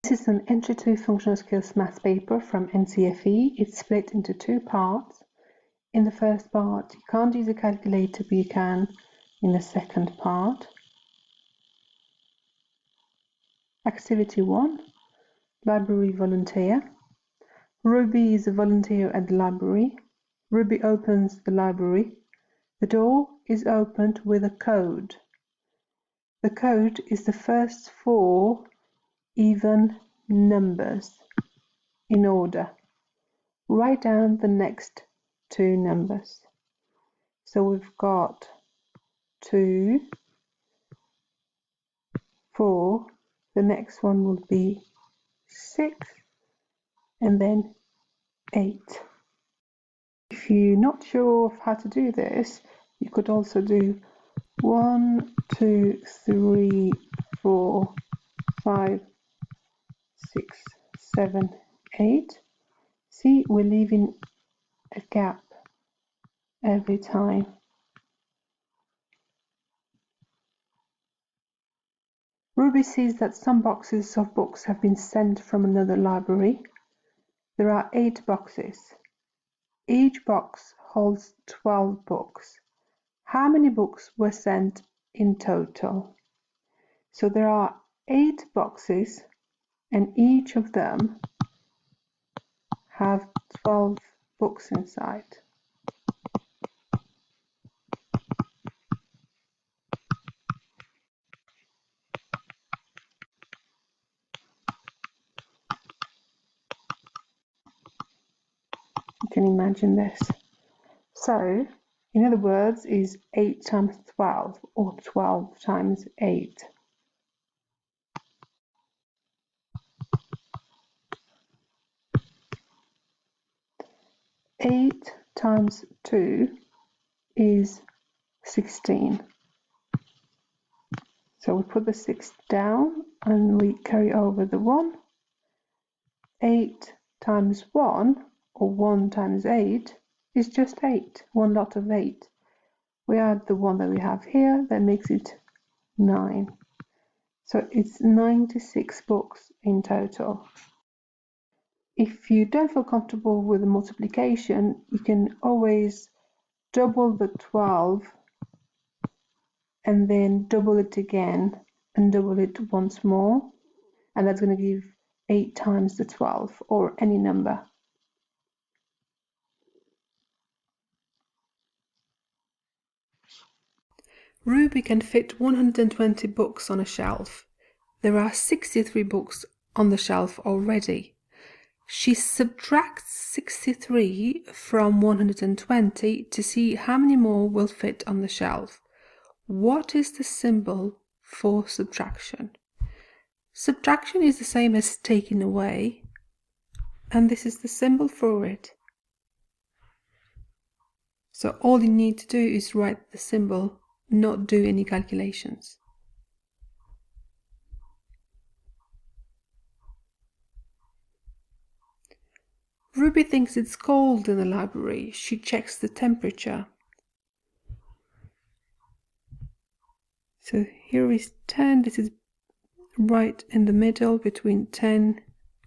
This is an Entry 2 Functional Skills maths paper from NCFE. It's split into two parts. In the first part, you can't use a calculator, but you can in the second part. Activity 1, Library Volunteer. Ruby is a volunteer at the library. Ruby opens the library. The door is opened with a code. The code is the first four even numbers in order. Write down the next two numbers. So we've got 2, 4, the next one will be 6, and then 8. If you're not sure of how to do this, you could also do 1, 2, 3, 4, 5, 6, 7, 8. See, we're leaving a gap every time. Ruby sees that some boxes of books have been sent from another library. There are 8 boxes. Each box holds 12 books. How many books were sent in total? So there are 8 boxes, and each of them have 12 books inside. You can imagine this. So, in other words, is 8 times 12, or 12 times 8. Eight times 2 is 16. So we put the 6 down and we carry over the 1. 8 times 1, or 1 times 8, is just 8, one lot of 8. We add the 1 that we have here, that makes it 9. So it's 96 books in total. If you don't feel comfortable with the multiplication, you can always double the 12 and then double it again and double it once more, and that's going to give 8 times the 12, or any number. Ruby can fit 120 books on a shelf. There are 63 books on the shelf already. She subtracts 63 from 120 to see how many more will fit on the shelf. What is the symbol for subtraction? Subtraction is the same as taking away, and this is the symbol for it. So all you need to do is write the symbol, not do any calculations. Ruby thinks it's cold in the library. She checks the temperature. So here is 10. This is right in the middle between 10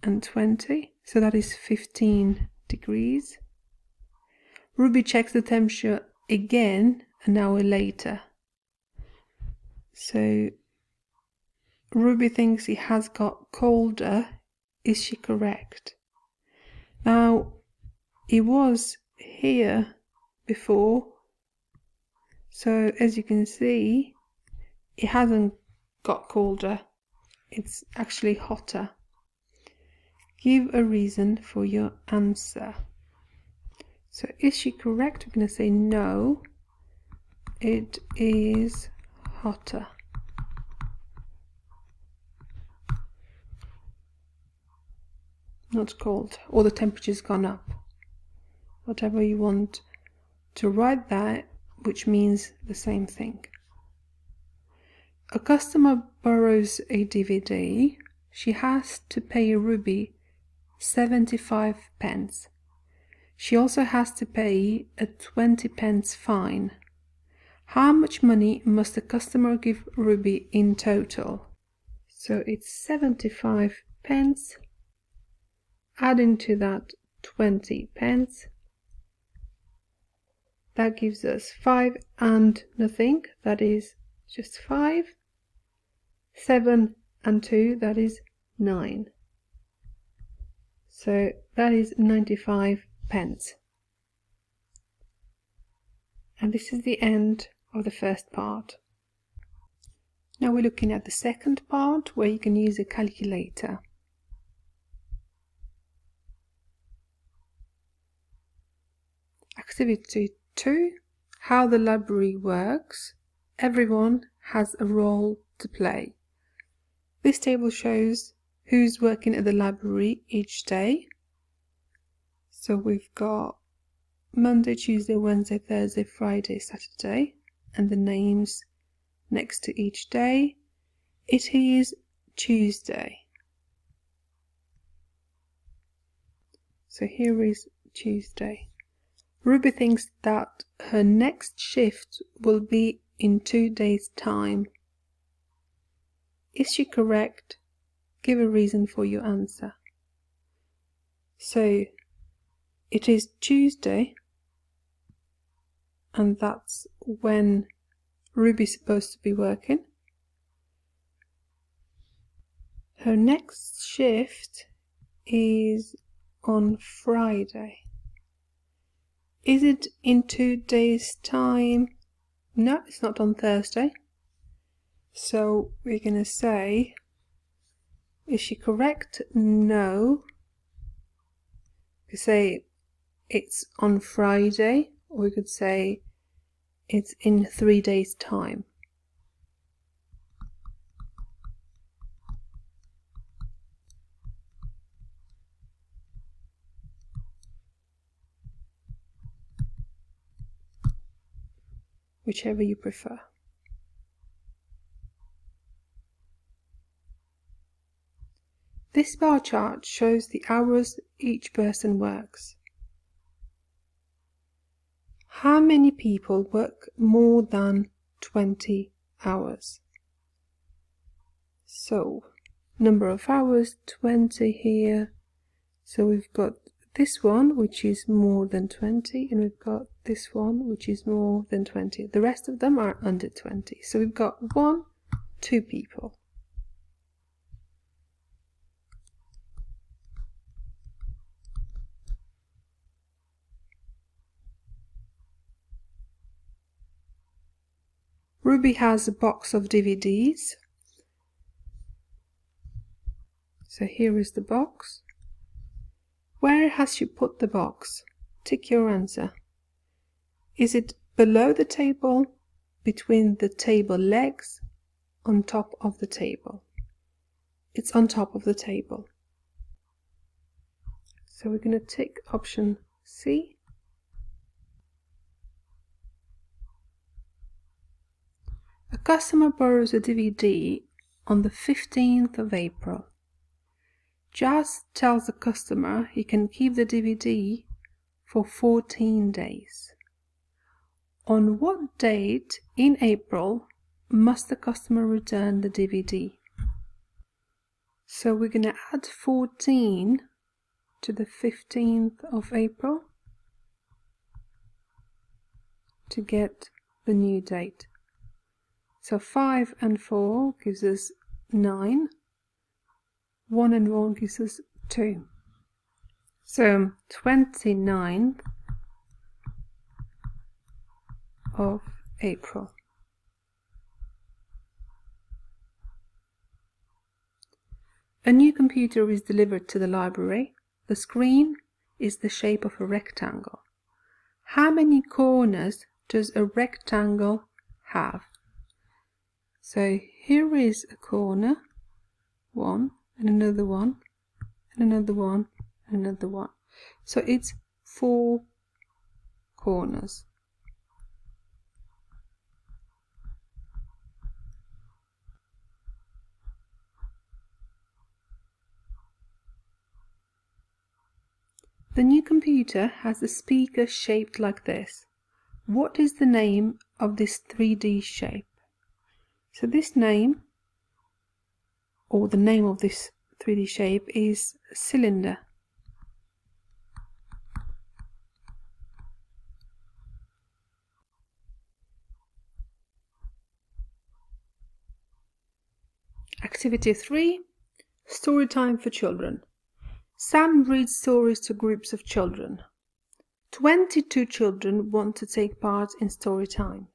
and 20. So that is 15 degrees. Ruby checks the temperature again an hour later. So Ruby thinks it has got colder. Is she correct? Now, it was here before, so as you can see, it hasn't got colder, it's actually hotter. Give a reason for your answer. So is she correct? We're going to say no, it is hotter. Not cold, or the temperature's gone up. Whatever you want to write that, which means the same thing. A customer borrows a DVD. She has to pay Ruby 75 pence. She also has to pay a 20 pence fine. How much money must the customer give Ruby in total? So it's 75 pence, adding to that 20 pence. That gives us 5 and nothing, that is just 5. 7 and 2, that is 9. So that is 95 pence. And this is the end of the first part. Now we're looking at the second part where you can use a calculator. Activity 2, how the library works. Everyone has a role to play. This table shows who's working at the library each day. So we've got Monday, Tuesday, Wednesday, Thursday, Friday, Saturday, and the names next to each day. It is Tuesday. So here is Tuesday. Ruby thinks that her next shift will be in 2 days' time. Is she correct? Give a reason for your answer. So it is Tuesday, and that's when Ruby's supposed to be working. Her next shift is on Friday. Is it in 2 days' time? No, it's not on Thursday. So we're going to say, is she correct? No. We could say it's on Friday, or we could say it's in 3 days' time. Whichever you prefer. This bar chart shows the hours each person works. How many people work more than 20 hours? So, number of hours, 20 here. So we've got this one, which is more than 20, and we've got this one, which is more than 20. The rest of them are under 20. So we've got 2 people. Ruby has a box of DVDs. So here is the box. Where has she put the box? Tick your answer. Is it below the table, between the table legs, on top of the table? It's on top of the table. So we're going to tick option C. A customer borrows a DVD on the 15th of April. Jazz tells the customer he can keep the DVD for 14 days. On what date in April must the customer return the DVD? So we're going to add 14 to the 15th of April to get the new date. So 5 and 4 gives us 9. 1 and 1 gives us 2. So 29th of April. A new computer is delivered to the library. The screen is the shape of a rectangle. How many corners does a rectangle have? So here is a corner, 1, and another one, and another one, and another one. So it's 4 corners. The new computer has a speaker shaped like this. What is the name of this 3D shape? So this name, or the name of this 3D shape is cylinder. Activity 3. Story time for children. Sam reads stories to groups of children. 22 children want to take part in story time.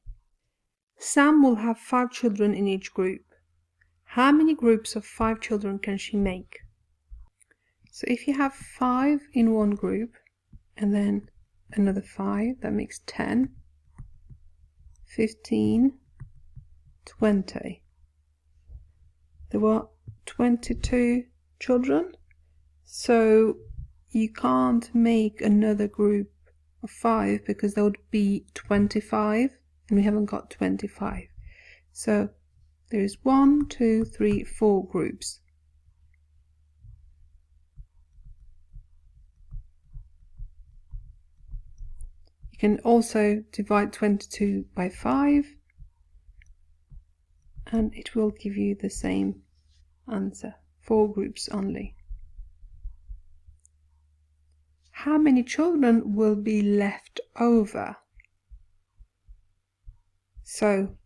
Sam will have 5 children in each group. How many groups of 5 children can she make? So if you have 5 in one group and then another 5, that makes 10, 15, 20. There were 22 children, so you can't make another group of 5 because that would be 25 and we haven't got 25. So there is 1, 2, 3, 4 groups. You can also divide 22 by 5 and it will give you the same answer, 4 groups only. How many children will be left over? So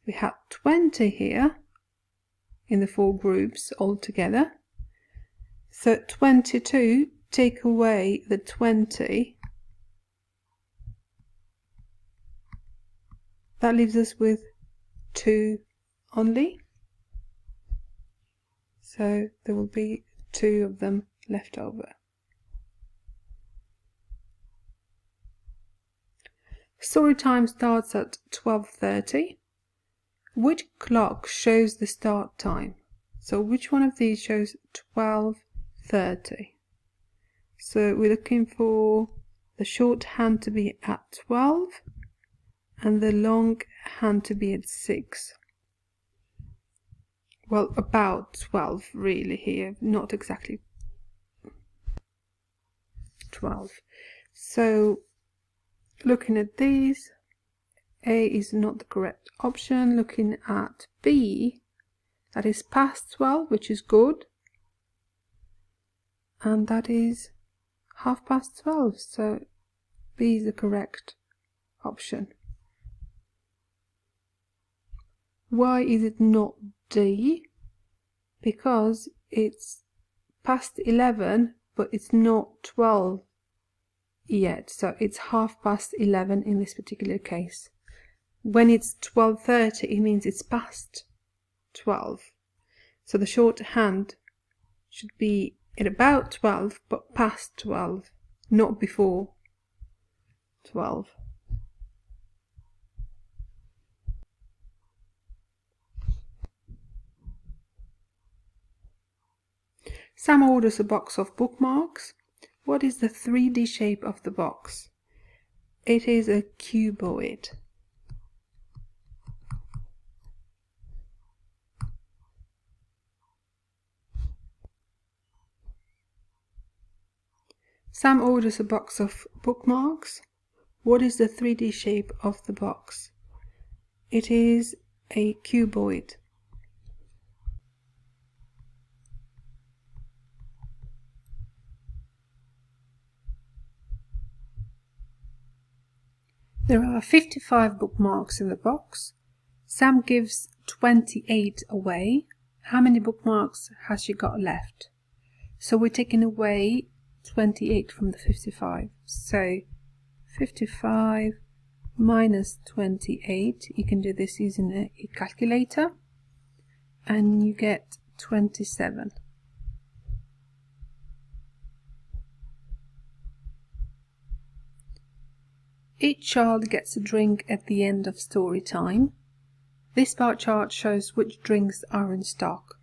we have 20 here in the 4 groups altogether. So 22, take away the 20. That leaves us with 2 only. So there will be 2 of them left over. Story time starts at 12:30. Which clock shows the start time? So which one of these shows 12:30? So we're looking for the short hand to be at 12 and the long hand to be at 6. Well, about 12 really here, not exactly 12. So looking at these, A is not the correct option. Looking at B, that is past 12, which is good. And that is 12:30, so B is the correct option. Why is it not D? Because it's past 11, but it's not 12 yet, so it's 11:30 in this particular case. When it's 12:30, it means it's past 12. So the shorthand should be at about 12, but past 12, not before 12. Sam orders a box of bookmarks. What is the 3D shape of the box? It is a cuboid. Sam orders a box of bookmarks. What is the 3D shape of the box? It is a cuboid. There are 55 bookmarks in the box. Sam gives 28 away. How many bookmarks has she got left? So we're taking away 28 from the 55. So 55 minus 28, you can do this using a calculator, and you get 27. Each child gets a drink at the end of story time. This bar chart shows which drinks are in stock.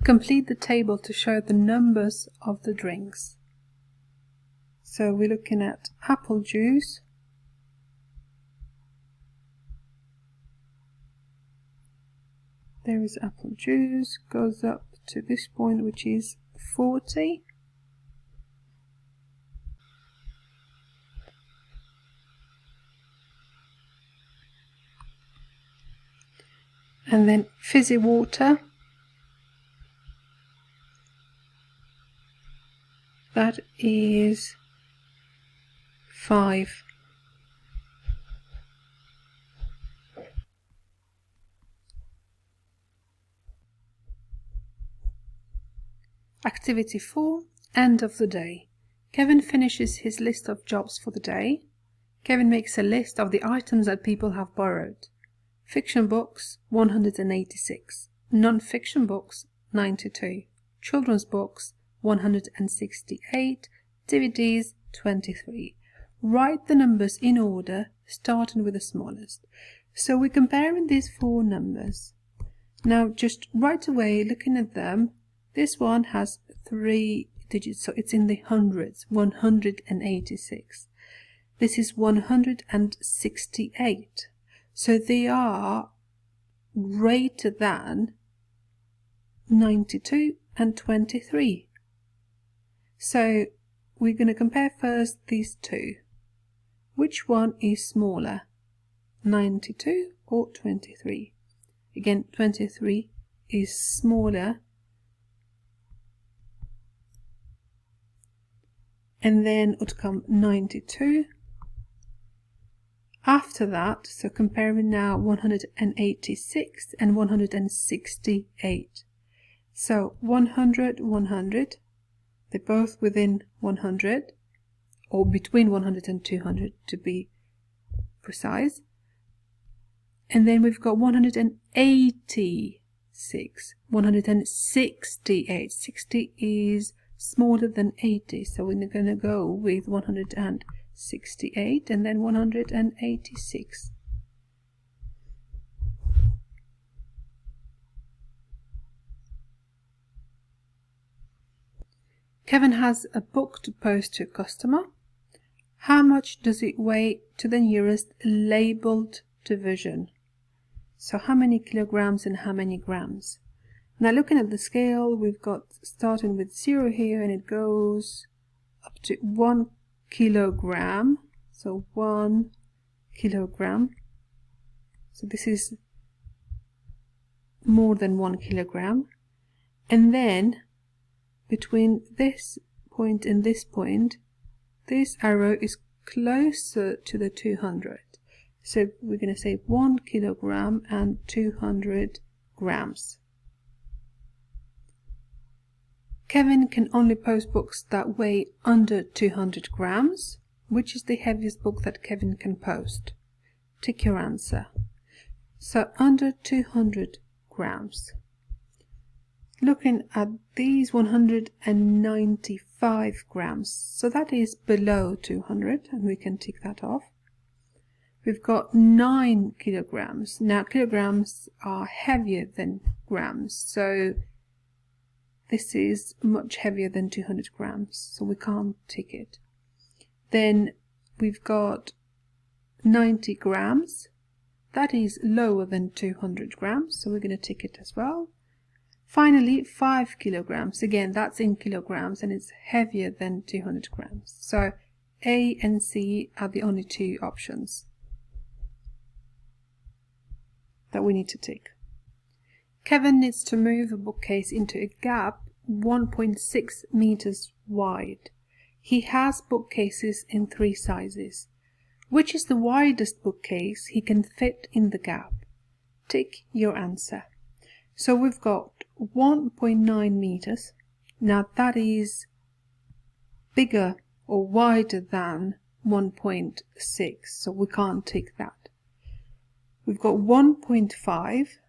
Complete the table to show the numbers of the drinks. So we're looking at apple juice, there is apple juice, goes up to this point, which is 40. And then fizzy water, that is 5. Activity 4, end of the day. Kevin finishes his list of jobs for the day. Kevin makes a list of the items that people have borrowed. Fiction books, 186. Non-fiction books, 92. Children's books, 168. DVDs, 23. Write the numbers in order, starting with the smallest. So we're comparing these 4 numbers. Now just right away, looking at them, this one has 3 digits, so it's in the hundreds, 186. This is 168. So they are greater than 92 and 23. So we're going to compare first these two. Which one is smaller, 92 or 23? Again, 23 is smaller. And then would come 92. After that, so comparing now 186 and 168. So 100, 100, they're both within 100, or between 100 and 200 to be precise. And then we've got 186, 168. 60 is smaller than 80, so we're going to go with 168 and then 186. Kevin has a book to post to a customer. How much does it weigh to the nearest labeled division? So how many kilograms and how many grams? Now looking at the scale, we've got starting with 0 here, and it goes up to 1 kilogram. So 1 kilogram. So this is more than 1 kilogram. And then between this point and this point, this arrow is closer to the 200. So we're going to say 1 kilogram and 200 grams. Kevin can only post books that weigh under 200 grams. Which is the heaviest book that Kevin can post? Tick your answer. So under 200 grams. Looking at these 195 grams, so that is below 200, and we can tick that off. We've got 9 kilograms. Now kilograms are heavier than grams, so this is much heavier than 200 grams, so we can't tick it. Then we've got 90 grams. That is lower than 200 grams, so we're going to tick it as well. Finally, 5 kilograms. Again, that's in kilograms, and it's heavier than 200 grams. So A and C are the only 2 options that we need to tick. Kevin needs to move a bookcase into a gap 1.6 meters wide. He has bookcases in 3 sizes. Which is the widest bookcase he can fit in the gap? Tick your answer. So we've got 1.9 meters. Now that is bigger or wider than 1.6, so we can't tick that. We've got 1.5,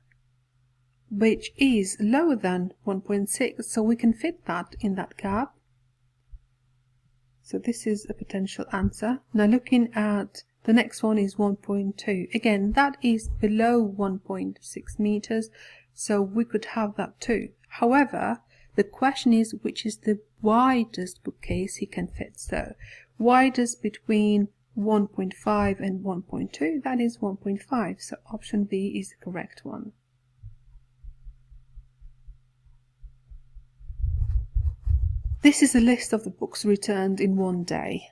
which is lower than 1.6, so we can fit that in that gap. So this is a potential answer. Now looking at the next one is 1.2. Again, that is below 1.6 meters, so we could have that too. However, the question is which is the widest bookcase he can fit. So widest between 1.5 and 1.2, that is 1.5. So option B is the correct one. This is a list of the books returned in one day.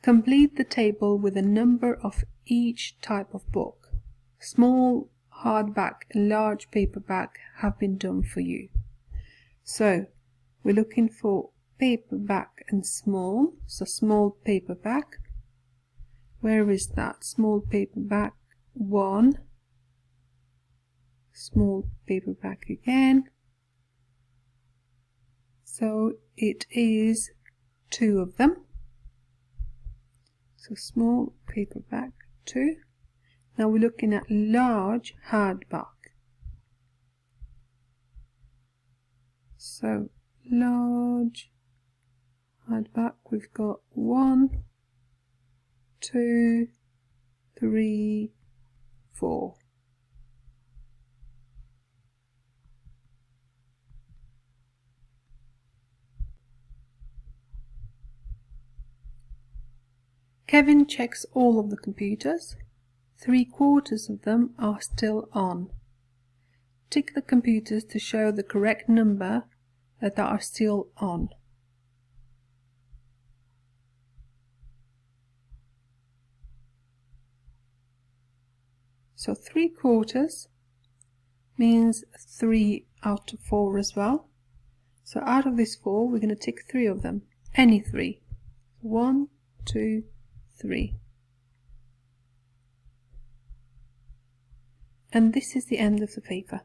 Complete the table with a number of each type of book. Small, hardback and large paperback have been done for you. So we're looking for paperback and small, so small paperback. Where is that? Small paperback 1, small paperback again. So it is 2 of them. So small paperback 2. Now we're looking at large hardback. So large hardback, we've got 1, 2, 3, 4. Kevin checks all of the computers. 3/4 of them are still on. Tick the computers to show the correct number that are still on. So 3/4 means 3 out of 4 as well. So out of this 4, we're going to tick 3 of them. Any 3. 1, 2, 3. And this is the end of the paper.